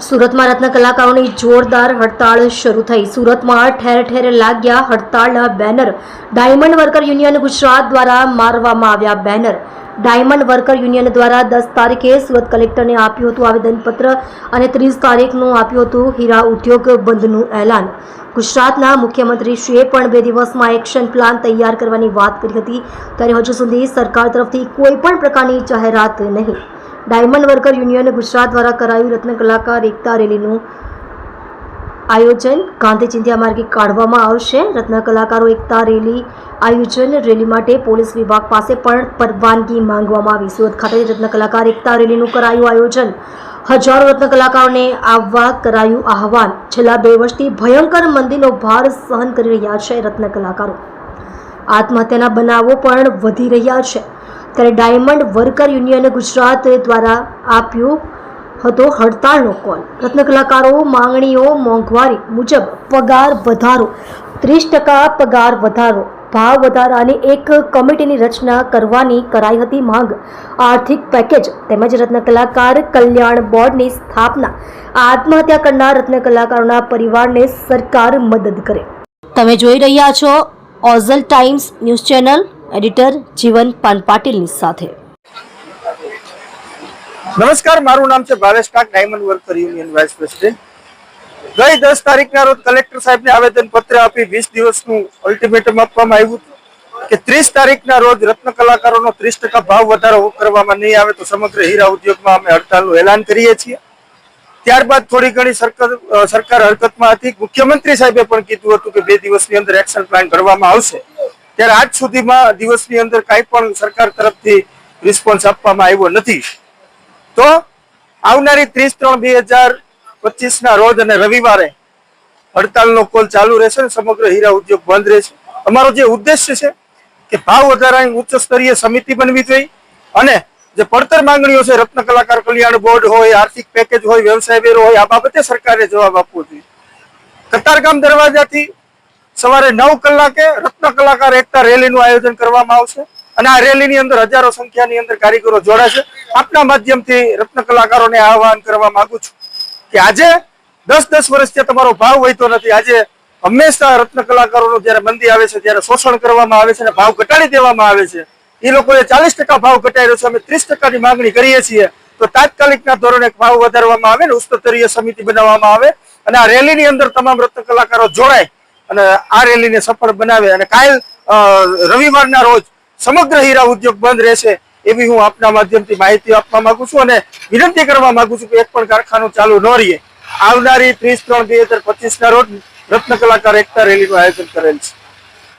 સુરતમાં રત્ન કલાકારોની જોરદાર હડતાળ શરૂ થઈ। સુરતમાં ઠેર ઠેર લાગ્યા હડતાળના banner. Diamond worker union Gujarat દ્વારા મારવામાં આવ્યા બેનર। ડાયમંડ વર્કર યુનિયન દ્વારા 10 તારીખે સુરત કલેક્ટરને આપ્યું હતું આવેદનપત્ર અને 30 તારીખનું આપ્યું હતું હીરા ઉદ્યોગ બંધનું એલાન। ગુજરાતના મુખ્યમંત્રીશ્રીએ પણ 2 દિવસમાં એક્શન પ્લાન તૈયાર કરવાની વાત કરી હતી, ત્યારે હજુ સુધી સરકાર તરફથી કોઈ પણ પ્રકારની જાહેરાત નહીં। ડાયમંડ વર્કર યુનિયન ગુજરાત દ્વારા કરાયું રત્ન કલાકાર એકતા રેલીનું આયોજન। ગાંધી ચિંધ્યા માર્ગે કાઢવામાં આવશે રત્ન કલાકારો એકતા રેલી આયોજન। રેલી માટે પોલીસ વિભાગ પાસે પણ પરવાનગી માંગવામાં આવી। સુરત ખાતે રત્ન કલાકાર એકતા રેલીનું કરાયું આયોજન। હજારો રત્ન કલાકારોને આવવા કરાયું આહવાન। છેલ્લા 2 વર્ષથી ભયંકર મંદીનો ભાર સહન કરી રહ્યા છે રત્ન કલાકારો। આત્મહત્યાના બનાવો પણ વધી રહ્યા છે, ત્યારે ડાયમંડ વર્કર યુનિયન ગુજરાત દ્વારા આપ્યો હતો હડતાળનો કોલ। રત્ન કલાકારો માંગણીઓ મોંઘવારી મુજબ પગાર વધારો, 30% પગાર વધારો, ભાવ વધારાની એક કમિટીની રચના કરવાની કરાઈ હતી માંગ, આર્થિક પેકેજ તેમજ રત્ન કલાકાર કલ્યાણ બોર્ડની સ્થાપના, આત્મહત્યા કરનાર રત્ન કલાકારોના પરિવારને સરકાર મદદ કરે। તમે જોઈ રહ્યા છો ઓઝલ Times news channel. Editor Jeevan પાનપાટીલની સાથે। નમસ્કાર, મારું નામ છે Bhavesh Kak, diamond worker union vice president. ગઈ 10 તારીખના રોજ કલેક્ટર સાહેબને આવેદન પત્ર આપી 20 દિવસનું અલ્ટિમેટમ આપવામાં આવ્યું કે 30 તારીખના રોજ રત્ન કલાકારોનો 30% ભાવ વધારો કરવામાં નહીં આવે તો સમગ્ર હીરા ઉદ્યોગમાં અમે હડતાલનું એલાન કરીએ છીએ। ત્યારબાદ થોડી ઘણી સરકાર હરકતમાં હતી। મુખ્યમંત્રી સાહેબે પણ કીધું હતું કે 2 દિવસની અંદર એક્શન પ્લાન ઘડવામાં આવશે, ત્યારે આજ સુધીમાં દિવસની અંદર કાંઈ પણ સરકાર તરફથી રિસ્પોન્સ આપવામાં આવ્યો નથી। તો આવનારી 30/3/2025 ના રોજ અને રવિવારે હડતાલનો કોલ ચાલુ રહેશે અને સમગ્ર હીરા ઉદ્યોગ બંધ રહેશે। અમારો જે ઉદ્દેશ્ય છે કે ભાવ વધારાની ઉચ્ચ સ્તરીય સમિતિ બનવી જોઈએ અને જે પડતર માંગણીઓ છે, રત્ન કલાકાર કલ્યાણ બોર્ડ હોય, આર્થિક પેકેજ હોય, વ્યવસાય વેરો હોય, આ બાબતે સરકારે જવાબ આપવો જોઈએ। કતારગામ દરવાજાથી સવારે 9 કલાકે રત્ન કલાકાર એકતા રેલીનું આયોજન કરવામાં આવશે અને આ રેલીની અંદર હજારો સંખ્યાની અંદર કારીગરો જોડાશે। આપના માધ્યમથી રત્ન કલાકારોને આહવાન કરવા માંગુ છું કે આજે 10 વર્ષથી તમારો ભાવ વધતો નથી। આજે હંમેશા રત્ન કલાકારોનું જ્યારે મંદી આવે છે ત્યારે શોષણ કરવામાં આવે છે અને ભાવ ઘટાડી દેવામાં આવે છે। એ લોકોએ 40% ભાવ ઘટાડ્યો છે, અમે 30%ની માંગણી કરીએ છીએ તો તાત્કાલિકના ધોરણે ભાવ વધારવામાં આવે ને ઉચ્ચ સ્તરીય સમિતિ બનાવવામાં આવે અને આ રેલીની અંદર તમામ રત્ન કલાકારો જોડાય અને આ રેલીને સફળ બનાવે અને કાલ રવિવારના રોજ સમગ્ર હીરા ઉદ્યોગ બંધ રહેશે એવી હું આપના માધ્યમથી માહિતી આપવા માંગુ છું અને વિનંતી કરવા માંગુ છું કે એક પણ કારખાનું ચાલુ ન રહે। આવનારી 30/3/2025 ના રોજ રત્ન કલાકાર એકતા રેલીનું આયોજન કરેલ છે।